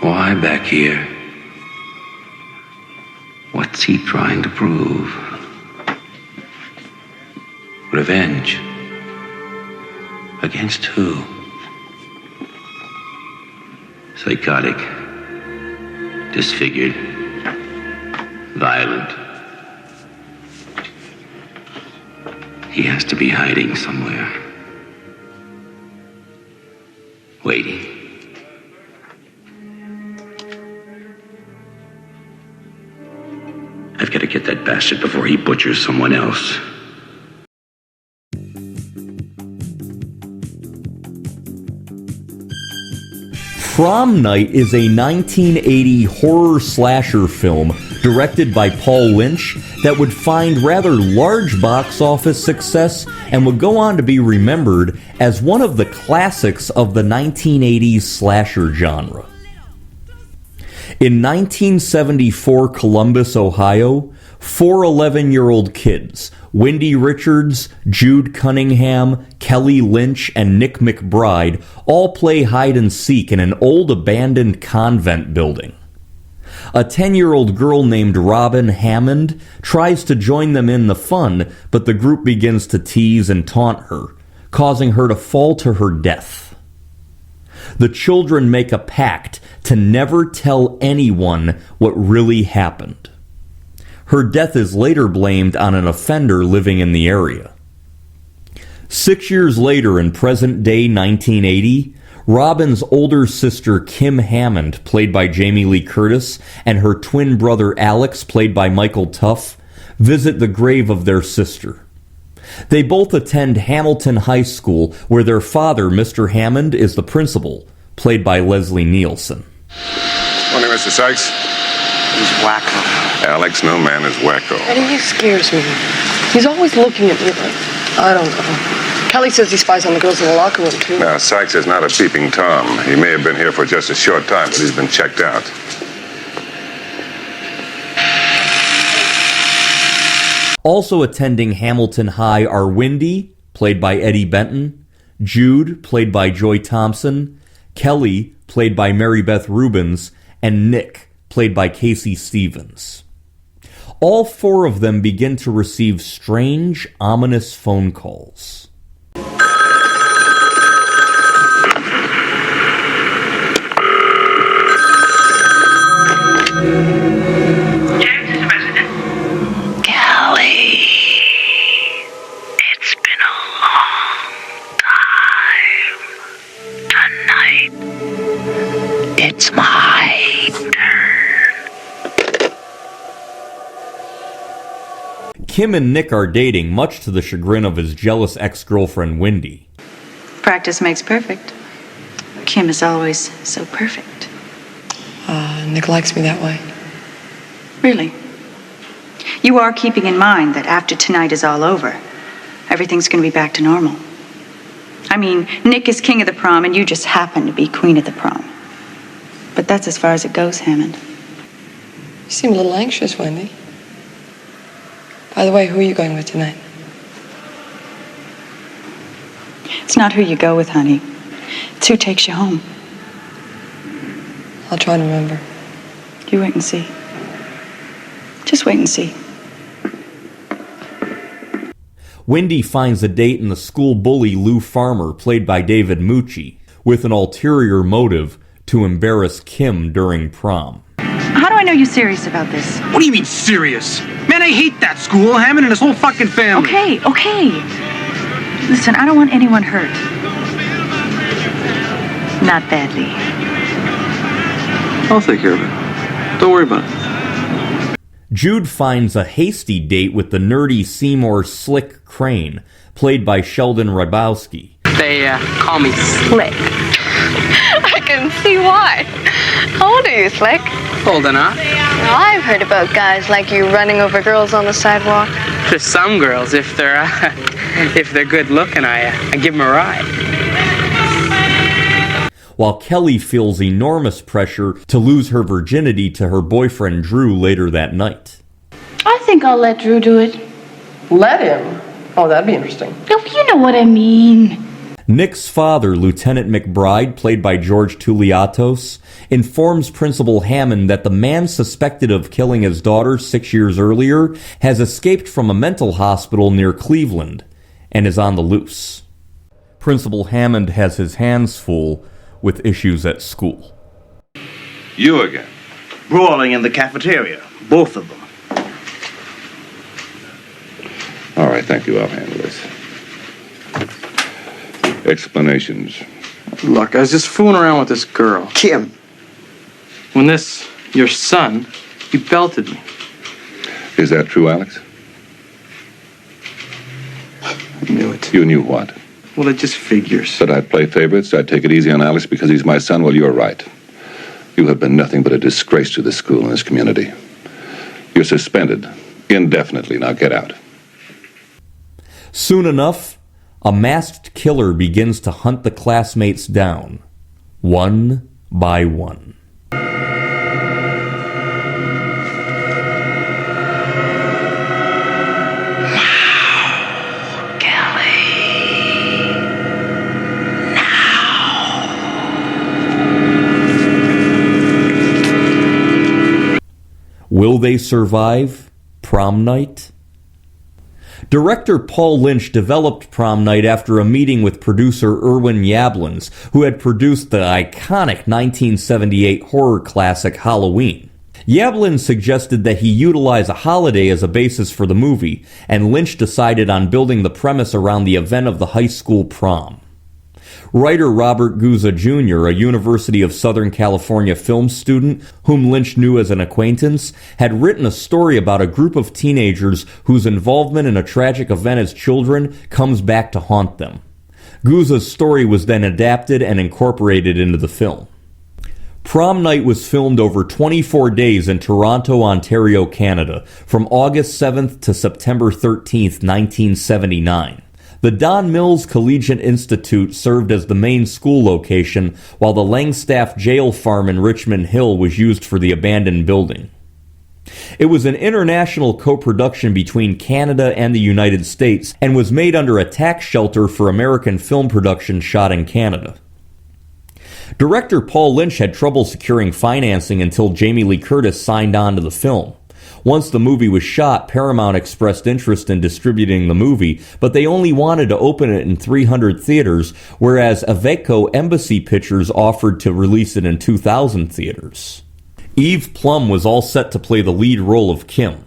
Why back here? What's he trying to prove? Revenge? Against who? Psychotic. Disfigured. Violent. He has to be hiding somewhere. Waiting. I've got to get that bastard before he butchers someone else. Prom Night is a 1980 horror slasher film directed by Paul Lynch that would find rather large box office success and would go on to be remembered as one of the classics of the 1980s slasher genre. In 1974 Columbus, Ohio, four 11-year-old kids, Wendy Richards, Jude Cunningham, Kelly Lynch, and Nick McBride, all play hide-and-seek in an old abandoned convent building. A 10-year-old girl named Robin Hammond tries to join them in the fun, but the group begins to tease and taunt her, causing her to fall to her death. The children make a pact to never tell anyone what really happened. Her death is later blamed on an offender living in the area. 6 years later, in present-day 1980, Robin's older sister Kim Hammond, played by Jamie Lee Curtis, and her twin brother Alex, played by Michael Tuff, visit the grave of their sister. They both attend Hamilton High School, where their father, Mr. Hammond, is the principal, played by Leslie Nielsen. Morning, Mr. Sykes. He's wacko. Alex, no man is wacko. Eddie, he scares me. He's always looking at me like, I don't know. Kelly says he spies on the girls in the locker room, too. Now, Sykes is not a peeping Tom. He may have been here for just a short time, but he's been checked out. Also attending Hamilton High are Wendy, played by Eddie Benton, Jude, played by Joy Thompson, Kelly, played by Mary Beth Rubens, and Nick, played by Casey Stevens. All four of them begin to receive strange, ominous phone calls. It's my turn. Kim and Nick are dating, much to the chagrin of his jealous ex-girlfriend Wendy. Practice makes perfect. Kim is always so perfect. Nick likes me that way. Really? You are keeping in mind that after tonight is all over, everything's going to be back to normal. I mean, Nick is king of the prom, and you just happen to be queen of the prom. But that's as far as it goes, Hammond. You seem a little anxious, Wendy. By the way, who are you going with tonight? It's not who you go with, honey. It's who takes you home. I'll try to remember. You wait and see. Just wait and see. Wendy finds a date in the school bully Lou Farmer, played by David Mucci, with an ulterior motive to embarrass Kim during prom. How do I know you're serious about this? What do you mean, serious? Man, I hate that school, Hammond and his whole fucking family. Okay. Listen, I don't want anyone hurt. Not badly. I'll take care of it. Don't worry about it. Jude finds a hasty date with the nerdy Seymour Slick Crane, played by Sheldon Rybowski. They call me Slick. I can see why. How old are you, Slick? Old enough. Well, I've heard about guys like you running over girls on the sidewalk. To some girls, if they're good looking, I give them a ride. While Kelly feels enormous pressure to lose her virginity to her boyfriend Drew later that night. I think I'll let Drew do it. Let him? Oh, that'd be interesting. Oh, you know what I mean. Nick's father, Lieutenant McBride, played by George Touliatos, informs Principal Hammond that the man suspected of killing his daughter 6 years earlier has escaped from a mental hospital near Cleveland and is on the loose. Principal Hammond has his hands full with issues at school. You again. Brawling in the cafeteria, both of them. All right, thank you. I'll handle this. Explanations. Look, I was just fooling around with this girl. Kim. When your son, he belted me. Is that true, Alex? I knew it. You knew what? Well, it just figures. That I'd play favorites, I'd take it easy on Alex because he's my son? Well, you're right. You have been nothing but a disgrace to this school and this community. You're suspended indefinitely. Now get out. Soon enough, a masked killer begins to hunt the classmates down, one by one. Will they survive Prom Night? Director Paul Lynch developed Prom Night after a meeting with producer Irwin Yablans, who had produced the iconic 1978 horror classic Halloween. Yablans suggested that he utilize a holiday as a basis for the movie, and Lynch decided on building the premise around the event of the high school prom. Writer Robert Guzza Jr., a University of Southern California film student whom Lynch knew as an acquaintance, had written a story about a group of teenagers whose involvement in a tragic event as children comes back to haunt them. Guzza's story was then adapted and incorporated into the film. Prom Night was filmed over 24 days in Toronto, Ontario, Canada, from August 7th to September 13th, 1979. The Don Mills Collegiate Institute served as the main school location, while the Langstaff Jail Farm in Richmond Hill was used for the abandoned building. It was an international co-production between Canada and the United States and was made under a tax shelter for American film production shot in Canada. Director Paul Lynch had trouble securing financing until Jamie Lee Curtis signed on to the film. Once the movie was shot, Paramount expressed interest in distributing the movie, but they only wanted to open it in 300 theaters, whereas Aveco Embassy Pictures offered to release it in 2,000 theaters. Eve Plum was all set to play the lead role of Kim.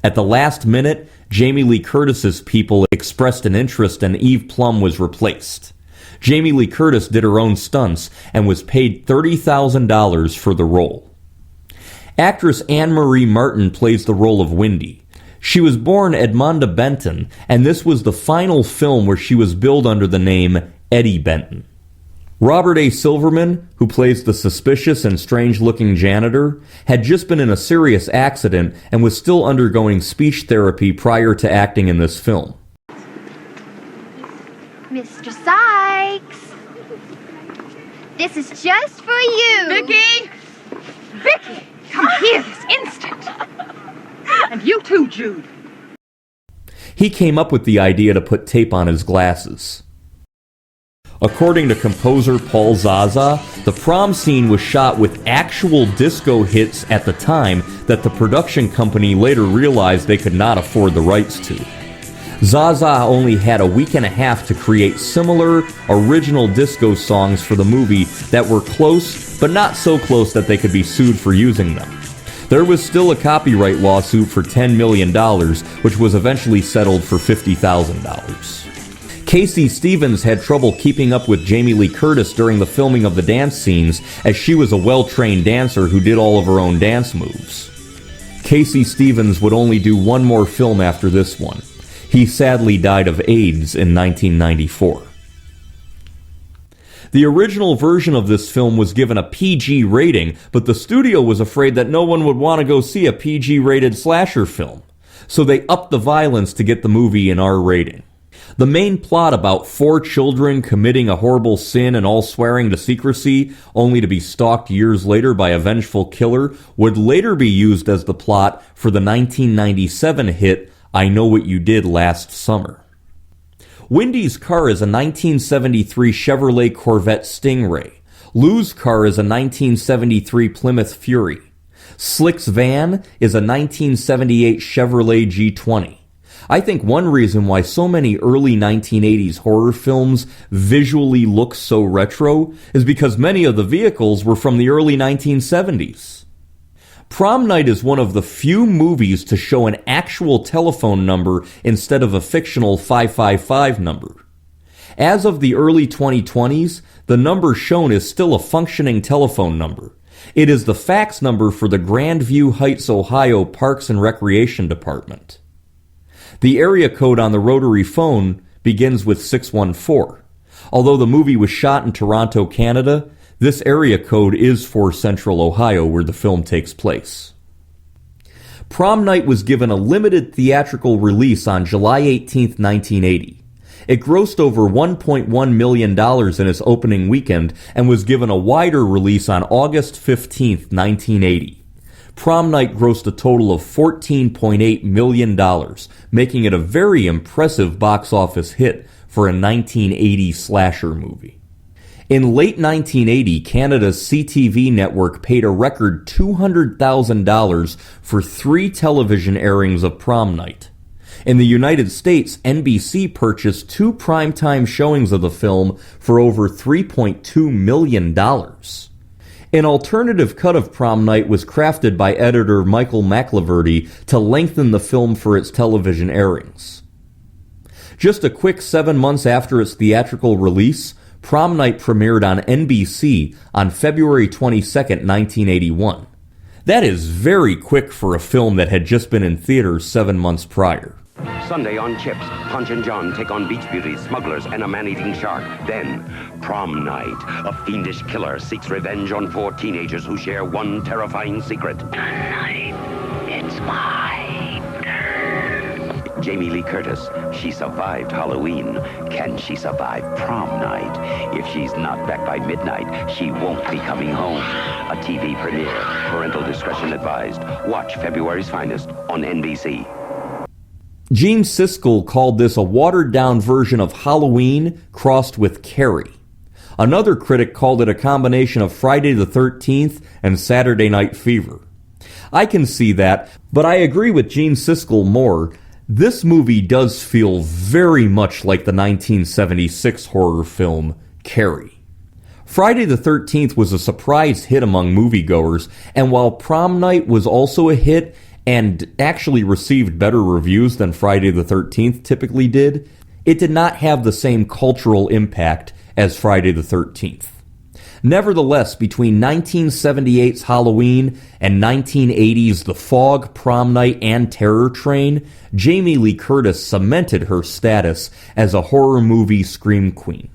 At the last minute, Jamie Lee Curtis's people expressed an interest and Eve Plum was replaced. Jamie Lee Curtis did her own stunts and was paid $30,000 for the role. Actress Anne-Marie Martin plays the role of Wendy. She was born Edmonda Benton, and this was the final film where she was billed under the name Eddie Benton. Robert A. Silverman, who plays the suspicious and strange-looking janitor, had just been in a serious accident and was still undergoing speech therapy prior to acting in this film. Mr. Sykes, this is just for you. Vicky! Vicky! Come here this instant. And you too, Jude. He came up with the idea to put tape on his glasses. According to composer Paul Zaza, the prom scene was shot with actual disco hits at the time that the production company later realized they could not afford the rights to. Zaza only had a week and a half to create similar, original disco songs for the movie that were close, but not so close that they could be sued for using them. There was still a copyright lawsuit for $10 million, which was eventually settled for $50,000. Casey Stevens had trouble keeping up with Jamie Lee Curtis during the filming of the dance scenes, as she was a well-trained dancer who did all of her own dance moves. Casey Stevens would only do one more film after this one. He sadly died of AIDS in 1994. The original version of this film was given a PG rating, but the studio was afraid that no one would want to go see a PG-rated slasher film, so they upped the violence to get the movie an R rating. The main plot about 4 children committing a horrible sin and all swearing to secrecy, only to be stalked years later by a vengeful killer, would later be used as the plot for the 1997 hit I Know What You Did Last Summer. Wendy's car is a 1973 Chevrolet Corvette Stingray. Lou's car is a 1973 Plymouth Fury. Slick's van is a 1978 Chevrolet G20. I think one reason why so many early 1980s horror films visually look so retro is because many of the vehicles were from the early 1970s. Prom Night is one of the few movies to show an actual telephone number instead of a fictional 555 number. As of the early 2020s, the number shown is still a functioning telephone number. It is the fax number for the Grandview Heights, Ohio Parks and Recreation Department. The area code on the rotary phone begins with 614. Although the movie was shot in Toronto, Canada, this area code is for Central Ohio, where the film takes place. Prom Night was given a limited theatrical release on July 18, 1980. It grossed over $1.1 million in its opening weekend and was given a wider release on August 15, 1980. Prom Night grossed a total of $14.8 million, making it a very impressive box office hit for a 1980 slasher movie. In late 1980, Canada's CTV network paid a record $200,000 for 3 television airings of Prom Night. In the United States, NBC purchased 2 primetime showings of the film for over $3.2 million. An alternative cut of Prom Night was crafted by editor Michael McLaverty to lengthen the film for its television airings. Just a quick 7 months after its theatrical release, Prom Night premiered on NBC on February 22, 1981. That is very quick for a film that had just been in theaters 7 months prior. Sunday on Chips, Punch and John take on beach beauties, smugglers, and a man-eating shark. Then, Prom Night. A fiendish killer seeks revenge on 4 teenagers who share one terrifying secret. Tonight, it's my turn. Jamie Lee Curtis. She survived Halloween. Can she survive Prom Night? If she's not back by midnight, she won't be coming home. A TV premiere. Parental discretion advised. Watch February's Finest on NBC. Gene Siskel called this a watered-down version of Halloween crossed with Carrie. Another critic called it a combination of Friday the 13th and Saturday Night Fever. I can see that, but I agree with Gene Siskel more. This movie does feel very much like the 1976 horror film Carrie. Friday the 13th was a surprise hit among moviegoers, and while Prom Night was also a hit, and actually received better reviews than Friday the 13th typically did, it did not have the same cultural impact as Friday the 13th. Nevertheless, between 1978's Halloween and 1980's The Fog, Prom Night, and Terror Train, Jamie Lee Curtis cemented her status as a horror movie scream queen.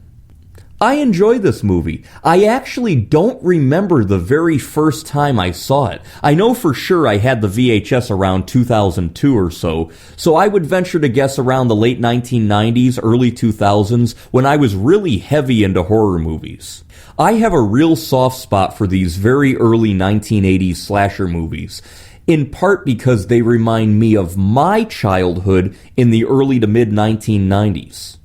I enjoy this movie. I actually don't remember the very first time I saw it. I know for sure I had the VHS around 2002 or so I would venture to guess around the late 1990s, early 2000s, when I was really heavy into horror movies. I have a real soft spot for these very early 1980s slasher movies, in part because they remind me of my childhood in the early to mid 1990s.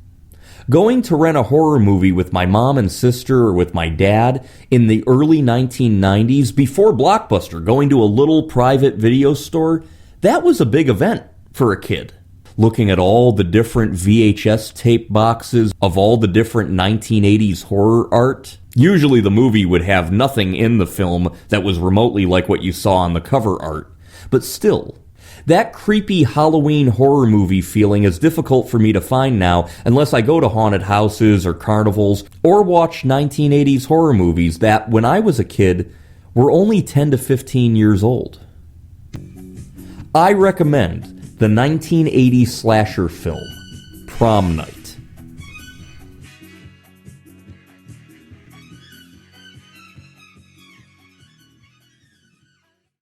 Going to rent a horror movie with my mom and sister or with my dad in the early 1990s, before Blockbuster, going to a little private video store, that was a big event for a kid. Looking at all the different VHS tape boxes of all the different 1980s horror art. Usually the movie would have nothing in the film that was remotely like what you saw on the cover art. But still, that creepy Halloween horror movie feeling is difficult for me to find now unless I go to haunted houses or carnivals or watch 1980s horror movies that, when I was a kid, were only 10 to 15 years old. I recommend the 1980 slasher film, Prom Night.